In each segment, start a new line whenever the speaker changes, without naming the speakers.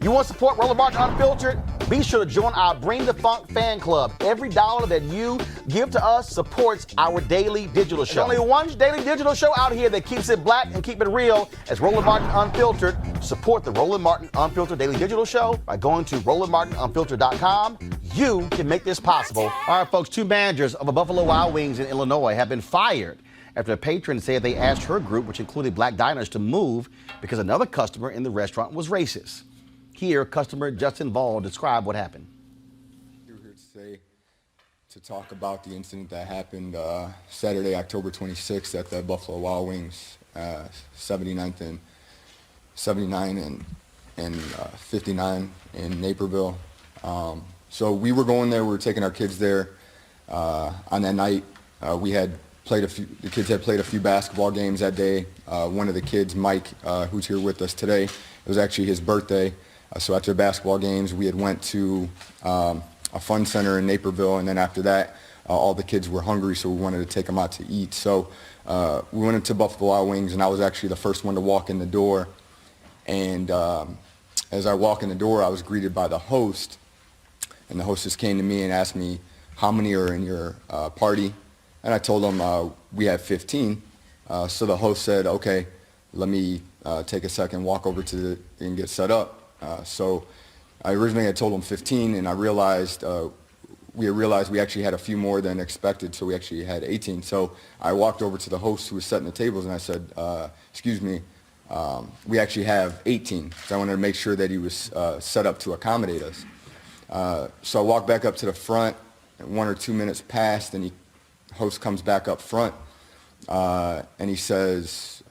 You want to support Roland Martin Unfiltered? Be sure to join our Bring the Funk fan club. Every dollar that you give to us supports our daily digital show. There's only one daily digital show out here that keeps it black and keep it real as Roland Martin Unfiltered. Support the Roland Martin Unfiltered daily digital show by going to RolandMartinUnfiltered.com. You can make this possible. All right, folks, two managers of a Buffalo Wild Wings in Illinois have been fired after a patron said they asked her group, which included black diners, to move because another customer in the restaurant was racist. Here, customer Justin Vahl described what happened.
We're here to talk about the incident that happened Saturday, October 26th at the Buffalo Wild Wings, 79th and 79 and 59 in Naperville. So we were going there. We were taking our kids there on that night. The kids had played a few basketball games that day. One of the kids, Mike, who's here with us today, it was actually his birthday. So after the basketball games, we had went to a fun center in Naperville, and then after that, all the kids were hungry, so we wanted to take them out to eat. So we went into Buffalo Wild Wings, and I was actually the first one to walk in the door. And as I walk in the door, I was greeted by the host, and the hostess came to me and asked me, "How many are in your party?" And I told them we have 15. So the host said, "Okay, let me take a second, walk over and get set up." So I originally had told them 15, and we realized we actually had a few more than expected, so we actually had 18. So I walked over to the host who was setting the tables, and I said, "Excuse me, we actually have 18." So I wanted to make sure that he was set up to accommodate us. So I walked back up to the front, and 1 or 2 minutes passed, and the host comes back up front, and he says,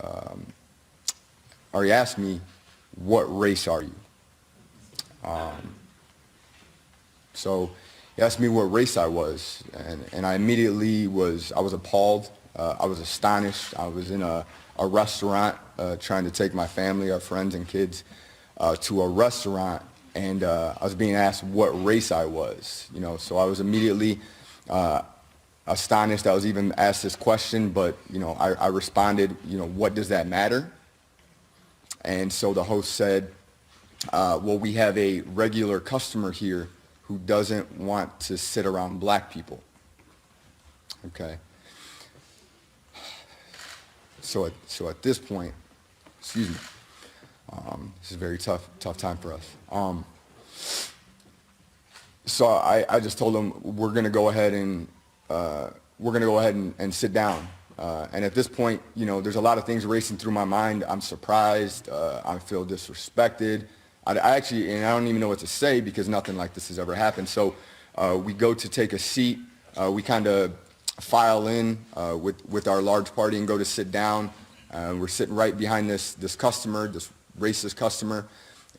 or he asked me, "What race are you?" So he asked me what race I was, and I immediately was appalled. I was astonished. I was in a restaurant trying to take my family, our friends and kids, to a restaurant, and I was being asked what race I was. So I was immediately astonished. I was even asked this question, but I responded, "What does that matter?" And so the host said, "Well, we have a regular customer here who doesn't want to sit around black people." Okay. So at this point, excuse me, this is a very tough time for us. So I just told them we're going to go ahead and sit down. And at this point, there's a lot of things racing through my mind. I'm surprised. I feel disrespected. I don't even know what to say because nothing like this has ever happened. So we go to take a seat. We kind of file in with our large party and go to sit down. We're sitting right behind this customer, this racist customer,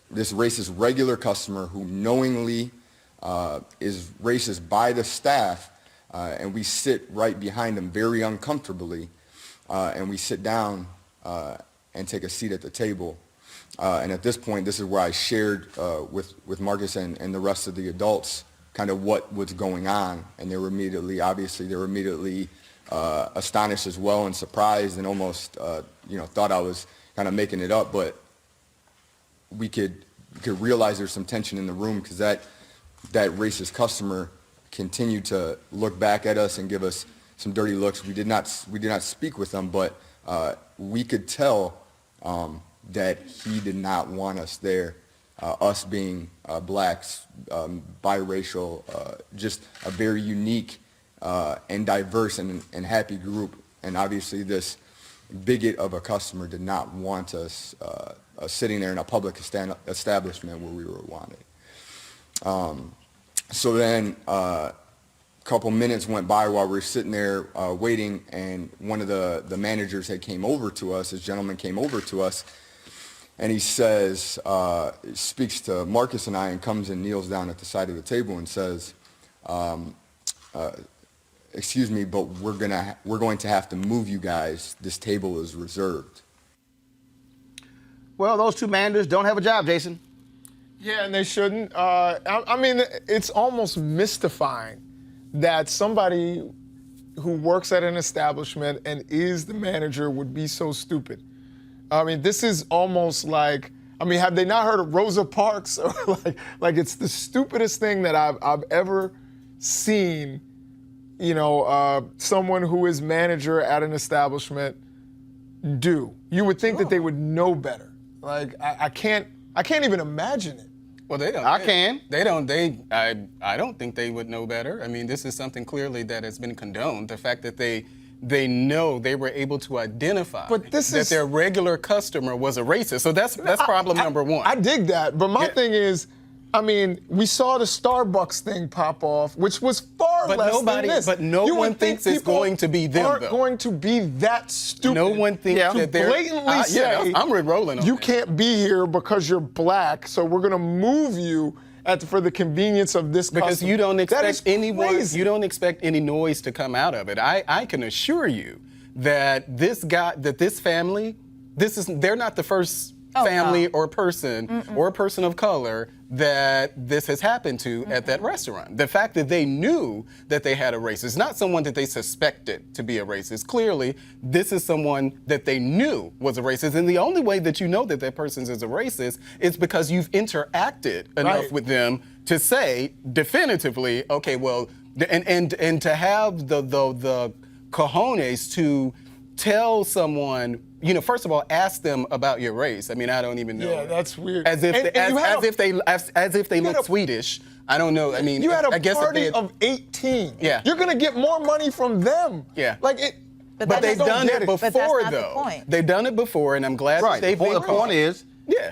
this racist regular customer who knowingly is racist by the staff. And we sit right behind him very uncomfortably, and we sit down and take a seat at the table. And at this point, this is where I shared with Marcus and the rest of the adults kind of what was going on, and they were immediately astonished as well and surprised and almost thought I was kind of making it up, but we could realize there's some tension in the room because that racist customer continued to look back at us and give us some dirty looks. We did not speak with them, but we could tell that he did not want us there. Us being blacks, biracial, just a very unique and diverse and happy group. And obviously this bigot of a customer did not want us sitting there in a public establishment where we were wanted. So then a couple minutes went by while we were sitting there waiting, and one of the managers came over to us. This gentleman came over to us, and he says, speaks to Marcus and I, and comes and kneels down at the side of the table and says, "Excuse me, but we're going to have to move you guys. This table is reserved."
Well, those two managers don't have a job, Jason.
Yeah, and they shouldn't. I mean, it's almost mystifying that somebody who works at an establishment and is the manager would be so stupid. I mean, this is almost like I mean, have they not heard of Rosa Parks? Or like it's the stupidest thing that I've ever seen. You know, someone who is manager at an establishment do. You would think that they would know better. Like I can't even imagine it.
Well, they don't.
I can.
They don't. I don't think they would know better. I mean, this is something clearly that has been condoned. The fact that they know they were able to identify that their regular customer was a racist. So that's problem number one.
I dig that, but my thing is, I mean, we saw the Starbucks thing pop off, which was far less than this.
But no one thinks it's going to be them,
aren't
though.
going to be that stupid.
No one thinks that they're
blatantly say,
I'm with Roland on
you
that.
can't be here because you're black, so we're going to move you for the convenience of this
because
customer.
you don't
That
expect
is
anyone.
crazy.
You don't expect any noise to come out of it. I can assure you that this family, they're not the first family or person or a person of color that this has happened to at that restaurant. The fact that they knew that they had a racist, not someone that they suspected to be a racist. Clearly, this is someone that they knew was a racist. And the only way that you know that that person is a racist is because you've interacted enough with them to say definitively, okay, well, and to have the cojones to tell someone, you know, first of all, ask them about your race. I mean, I don't even know.
Yeah, that's weird.
As if they look Swedish. I don't know. I mean,
you had
I guess
party of 18.
Yeah.
You're gonna get more money from them.
Yeah.
Like it.
But they've done it before,
But that's not the
though.
point.
They've done it before, and I'm glad that they've been
The point is,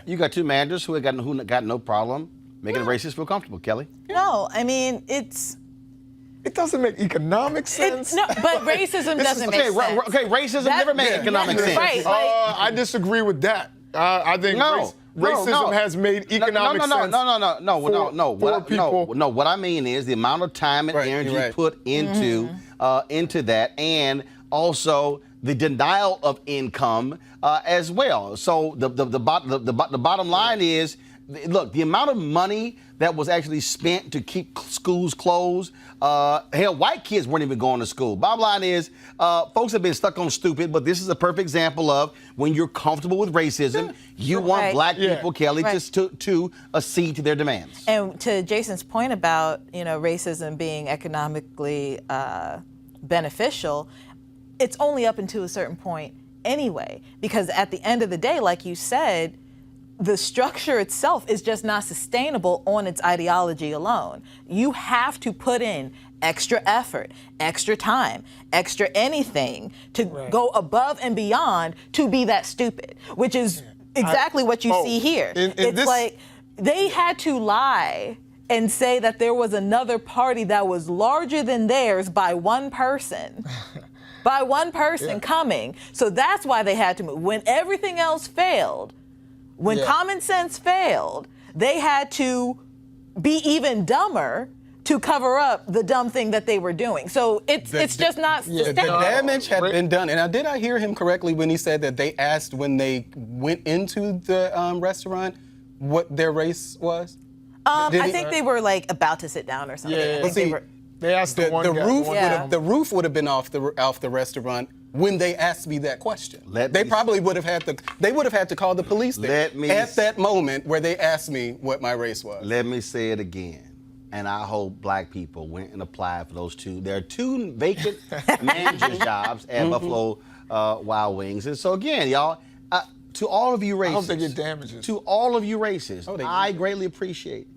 you got two managers who got no problem making the racists feel comfortable, Kelly.
No, I mean,
It doesn't make economic sense.
no, but racism doesn't make sense.
Okay, racism never made economic sense.
Right.
I disagree with that. I think racism has made economic sense.
No. What I mean is the amount of time and energy put into that, and also the denial of income as well. So the bottom line is, look, the amount of money that was actually spent to keep schools closed. Hell, white kids weren't even going to school. Bottom line is, folks have been stuck on stupid, but this is a perfect example of when you're comfortable with racism, you want black people, Kelly, just to accede to their demands.
And to Jason's point about, you know, racism being economically beneficial, it's only up until a certain point anyway, because at the end of the day, like you said, the structure itself is just not sustainable on its ideology alone. You have to put in extra effort, extra time, extra anything to go above and beyond to be that stupid, which is exactly what you see here. It's like they had to lie and say that there was another party that was larger than theirs by one person. By one person coming. So that's why they had to move. When everything else failed, when common sense failed, they had to be even dumber to cover up the dumb thing that they were doing. So it's just not sustainable.
The damage had been done. And did I hear him correctly when he said that they asked when they went into the restaurant what their race was?
I think they were like about to sit down or something.
Yeah.
I think
They asked the
roof would have been off the restaurant when they asked me that question. They probably would have had to call the police there at that moment where they asked me what my race was.
Let me say it again. And I hope black people went and applied for those two. There are two vacant manager jobs at Buffalo Wild Wings. And so again, y'all, to all of you racists.
I hope they get damages.
To all of you racists, I greatly appreciate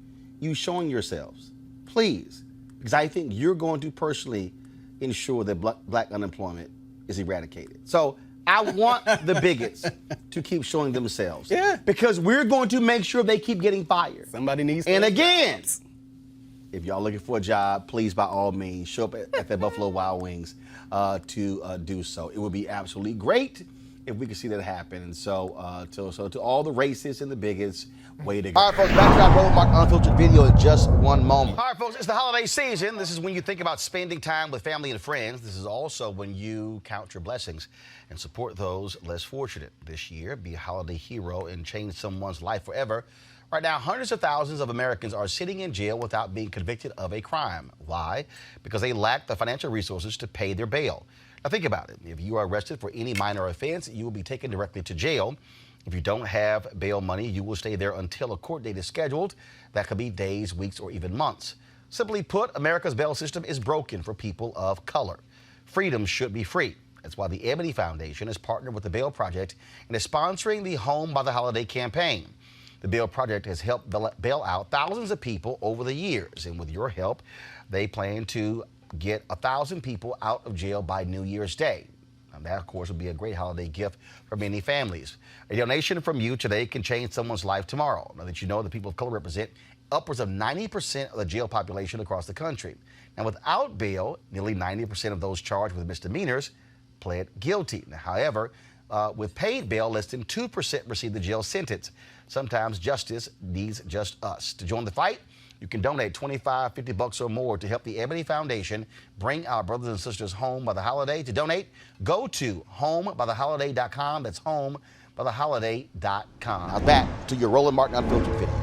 you showing yourselves. Please. Because I think you're going to personally ensure that black unemployment is eradicated. So I want the bigots to keep showing themselves.
Yeah.
Because we're going to make sure they keep getting fired.
Somebody needs to.
And again, if y'all looking for a job, please, by all means, show up at the Buffalo Wild Wings to do so. It would be absolutely great if we could see that happen. And so to all the racists and the bigots, way to go. All right, folks, back to our Roland Mark Unfiltered video in just one moment. All right, folks, it's the holiday season. This is when you think about spending time with family and friends. This is also when you count your blessings and support those less fortunate. This year, be a holiday hero and change someone's life forever. Right now, hundreds of thousands of Americans are sitting in jail without being convicted of a crime. Why? Because they lack the financial resources to pay their bail. Now think about it. If you are arrested for any minor offense, you will be taken directly to jail. If you don't have bail money, you will stay there until a court date is scheduled. That could be days, weeks, or even months. Simply put, America's bail system is broken for people of color. Freedom should be free. That's why the Ebony Foundation has partnered with the Bail Project and is sponsoring the Home by the Holiday campaign. The Bail Project has helped bail out thousands of people over the years, and with your help, they plan to get 1,000 people out of jail by New Year's Day. And that, of course, would be a great holiday gift for many families. A donation from you today can change someone's life tomorrow. Now that you know the people of color represent upwards of 90% of the jail population across the country. Now, without bail, nearly 90% of those charged with misdemeanors pled guilty. Now, however, with paid bail, less than 2% receive the jail sentence. Sometimes justice needs just us. To join the fight, you can donate $25, $50 or more to help the Ebony Foundation bring our brothers and sisters home by the holiday. To donate, go to homebytheholiday.com. That's homebytheholiday.com. Now back to your Roland Martin Unfiltered video.